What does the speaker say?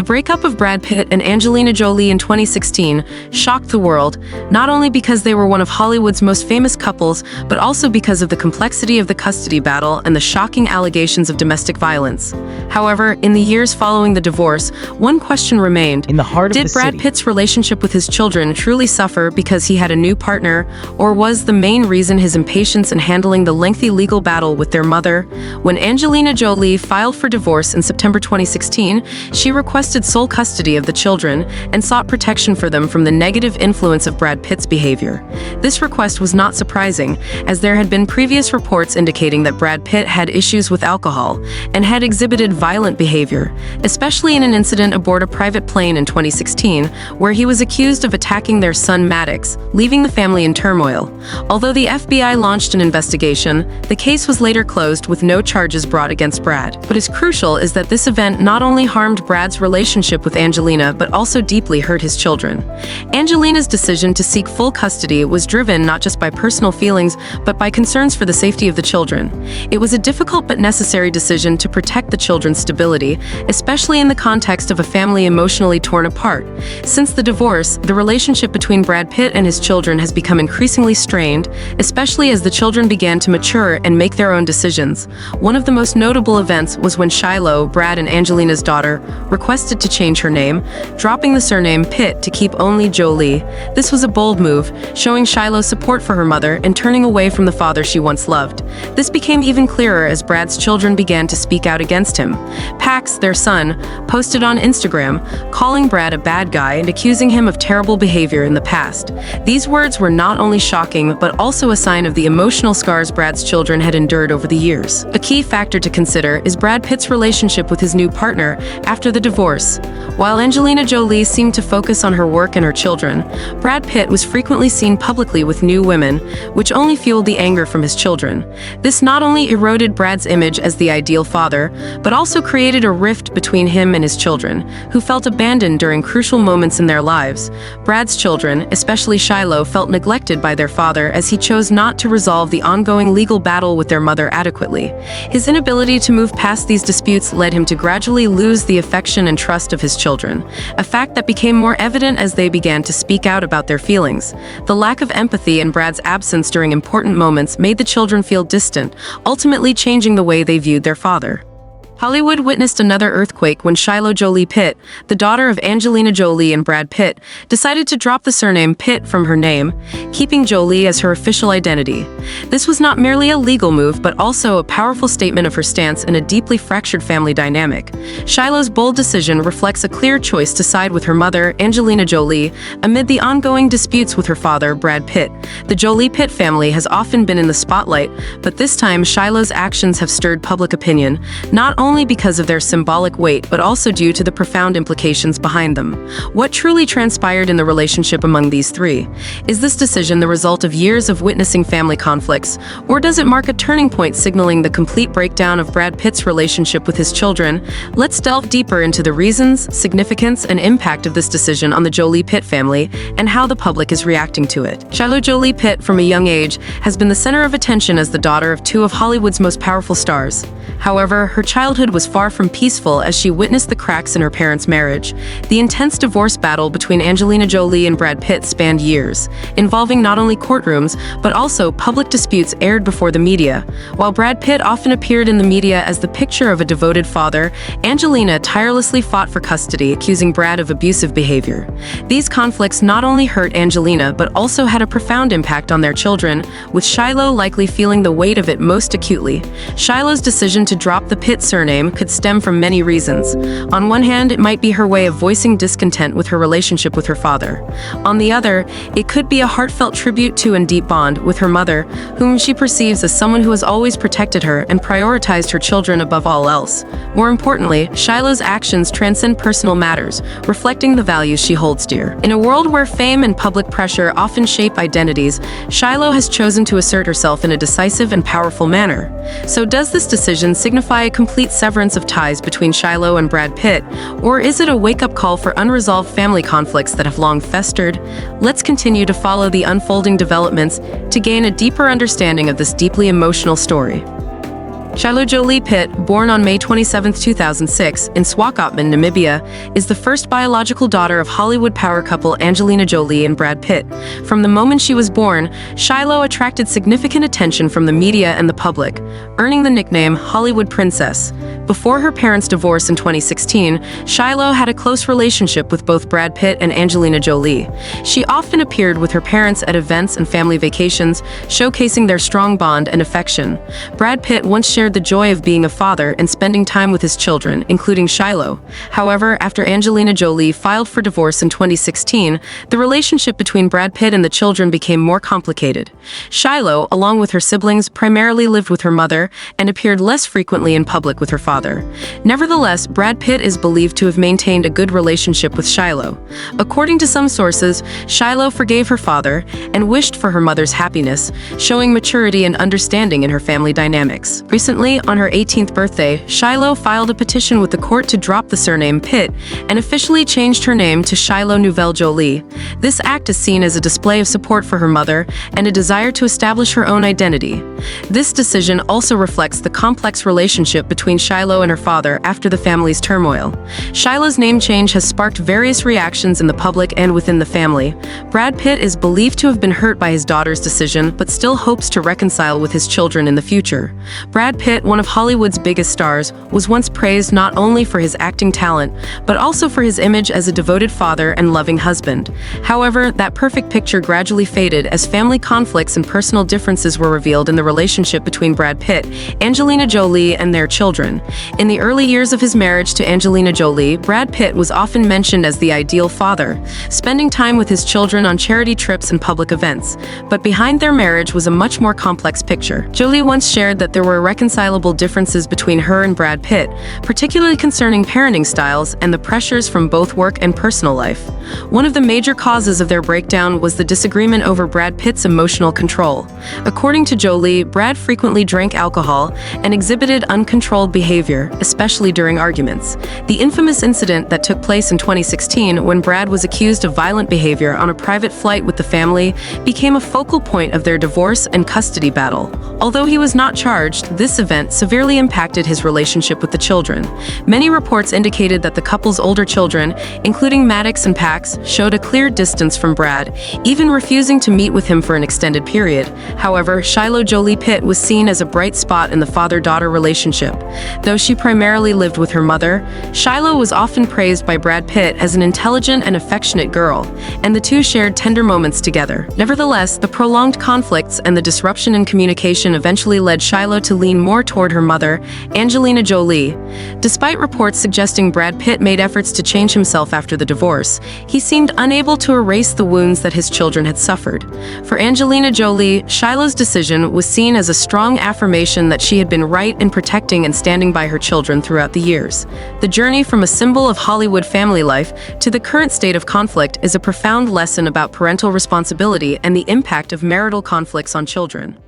breakup of Brad Pitt and Angelina Jolie in 2016 shocked the world, not only because they were one of Hollywood's most famous couples, but also because of the complexity of the custody battle and the shocking allegations of domestic violence. However, in the years following the divorce, one question remained. In the heart of the Did Brad city. Pitt's relationship with his children truly suffer because he had a new partner, or was the main reason his impatience in handling the lengthy legal battle with their mother? When Angelina Jolie filed for divorce in September 2016, she requested sole custody of the children and sought protection for them from the negative influence of Brad Pitt's behavior. This request was not surprising, as there had been previous reports indicating that Brad Pitt had issues with alcohol and had exhibited violent behavior, especially in an incident aboard a private plane in 2016, where he was accused of attacking their son Maddox, leaving the family in turmoil. Although the FBI launched an investigation, the case was later closed with no charges brought against Brad. What is crucial is that this event not only harmed Brad's relationship with Angelina, but also deeply hurt his children. Angelina's decision to seek full custody was driven not just by personal feelings, but by concerns for the safety of the children. It was a difficult but necessary decision to protect the children's stability, especially in the context of a family emotionally torn apart. Since the divorce, the relationship between Brad Pitt and his children has become increasingly strained, especially as the children began to mature and make their own decisions. One of the most notable events was when Shiloh, Brad and Angelina's daughter, requested to change her name, dropping the surname Pitt to keep only Jolie. This was a bold move, showing Shiloh's support for her mother and turning away from the father she once loved. This became even clearer as Brad's children began to speak out against him. Pax, their son, posted on Instagram, calling Brad a bad guy and accusing him of terrible behavior in the past. These words were not only shocking, but also a sign of the emotional scars Brad's children had endured over the years. A key factor to consider is Brad Pitt's relationship with his new partner after the divorce. While Angelina Jolie seemed to focus on her work and her children, Brad Pitt was frequently seen publicly with new women, which only fueled the anger from his children. This not only eroded Brad's image as the ideal father, but also created a rift between him and his children, who felt abandoned during crucial moments in their lives. Brad's children, especially Shiloh, felt neglected by their father as he chose not to resolve the ongoing legal battle with their mother adequately. His inability to move past these disputes led him to gradually lose the affection and trust of his children, a fact that became more evident as they began to speak out about their feelings. The lack of empathy and Brad's absence during important moments made the children feel distant, ultimately changing the way they viewed their father. Hollywood witnessed another earthquake when Shiloh Jolie Pitt, the daughter of Angelina Jolie and Brad Pitt, decided to drop the surname Pitt from her name, keeping Jolie as her official identity. This was not merely a legal move, but also a powerful statement of her stance in a deeply fractured family dynamic. Shiloh's bold decision reflects a clear choice to side with her mother, Angelina Jolie, amid the ongoing disputes with her father, Brad Pitt. The Jolie-Pitt family has often been in the spotlight, but this time Shiloh's actions have stirred public opinion, not only because of their symbolic weight, but also due to the profound implications behind them. What truly transpired in the relationship among these three? Is this decision the result of years of witnessing family conflicts, or does it mark a turning point signaling the complete breakdown of Brad Pitt's relationship with his children? Let's delve deeper into the reasons, significance, and impact of this decision on the Jolie-Pitt family and how the public is reacting to it. Shiloh Jolie Pitt, from a young age, has been the center of attention as the daughter of two of Hollywood's most powerful stars. However, her childhood was far from peaceful as she witnessed the cracks in her parents' marriage. The intense divorce battle between Angelina Jolie and Brad Pitt spanned years, involving not only courtrooms, but also public disputes aired before the media. While Brad Pitt often appeared in the media as the picture of a devoted father, Angelina tirelessly fought for custody, accusing Brad of abusive behavior. These conflicts not only hurt Angelina, but also had a profound impact on their children, with Shiloh likely feeling the weight of it most acutely. Shiloh's decision to drop the Pitt surname could stem from many reasons. On one hand, it might be her way of voicing discontent with her relationship with her father. On the other, it could be a heartfelt tribute to and deep bond with her mother, whom she perceives as someone who has always protected her and prioritized her children above all else. More importantly, Shiloh's actions transcend personal matters, reflecting the values she holds dear. In a world where fame and public pressure often shape identities, Shiloh has chosen to assert herself in a decisive and powerful manner. So does this decision signify a complete severance of ties between Shiloh and Brad Pitt, or is it a wake-up call for unresolved family conflicts that have long festered? Let's continue to follow the unfolding developments to gain a deeper understanding of this deeply emotional story. Shiloh Jolie Pitt, born on May 27, 2006, in Swakopmund, Namibia, is the first biological daughter of Hollywood power couple Angelina Jolie and Brad Pitt. From the moment she was born, Shiloh attracted significant attention from the media and the public, earning the nickname Hollywood Princess. Before her parents' divorce in 2016, Shiloh had a close relationship with both Brad Pitt and Angelina Jolie. She often appeared with her parents at events and family vacations, showcasing their strong bond and affection. Brad Pitt once shared the joy of being a father and spending time with his children, including Shiloh. However, after Angelina Jolie filed for divorce in 2016, the relationship between Brad Pitt and the children became more complicated. Shiloh, along with her siblings, primarily lived with her mother and appeared less frequently in public with her father. Nevertheless, Brad Pitt is believed to have maintained a good relationship with Shiloh. According to some sources, Shiloh forgave her father and wished for her mother's happiness, showing maturity and understanding in her family dynamics. Recently, on her 18th birthday, Shiloh filed a petition with the court to drop the surname Pitt and officially changed her name to Shiloh Nouvelle Jolie. This act is seen as a display of support for her mother and a desire to establish her own identity. This decision also reflects the complex relationship between Shiloh and her father after the family's turmoil. Shiloh's name change has sparked various reactions in the public and within the family. Brad Pitt is believed to have been hurt by his daughter's decision, but still hopes to reconcile with his children in the future. Brad Pitt, one of Hollywood's biggest stars, was once praised not only for his acting talent, but also for his image as a devoted father and loving husband. However, that perfect picture gradually faded as family conflicts and personal differences were revealed in the relationship between Brad Pitt, Angelina Jolie, and their children. In the early years of his marriage to Angelina Jolie, Brad Pitt was often mentioned as the ideal father, spending time with his children on charity trips and public events. But behind their marriage was a much more complex picture. Jolie once shared that there were irreconcilable differences between her and Brad Pitt, particularly concerning parenting styles and the pressures from both work and personal life. One of the major causes of their breakdown was the disagreement over Brad Pitt's emotional control. According to Jolie, Brad frequently drank alcohol and exhibited uncontrolled behavior, especially during arguments. The infamous incident that took place in 2016, when Brad was accused of violent behavior on a private flight with the family, became a focal point of their divorce and custody battle. Although he was not charged, this event severely impacted his relationship with the children. Many reports indicated that the couple's older children, including Maddox and Pax, showed a clear distance from Brad, even refusing to meet with him for an extended period. However, Shiloh Jolie Pitt was seen as a bright spot in the father-daughter relationship. Though she primarily lived with her mother, Shiloh was often praised by Brad Pitt as an intelligent and affectionate girl, and the two shared tender moments together. Nevertheless, the prolonged conflicts and the disruption in communication eventually led Shiloh to lean more toward her mother, Angelina Jolie. Despite reports suggesting Brad Pitt made efforts to change himself after the divorce, he seemed unable to erase the wounds that his children had suffered. For Angelina Jolie, Shiloh's decision was seen as a strong affirmation that she had been right in protecting and standing by her children throughout the years. The journey from a symbol of Hollywood family life to the current state of conflict is a profound lesson about parental responsibility and the impact of marital conflicts on children.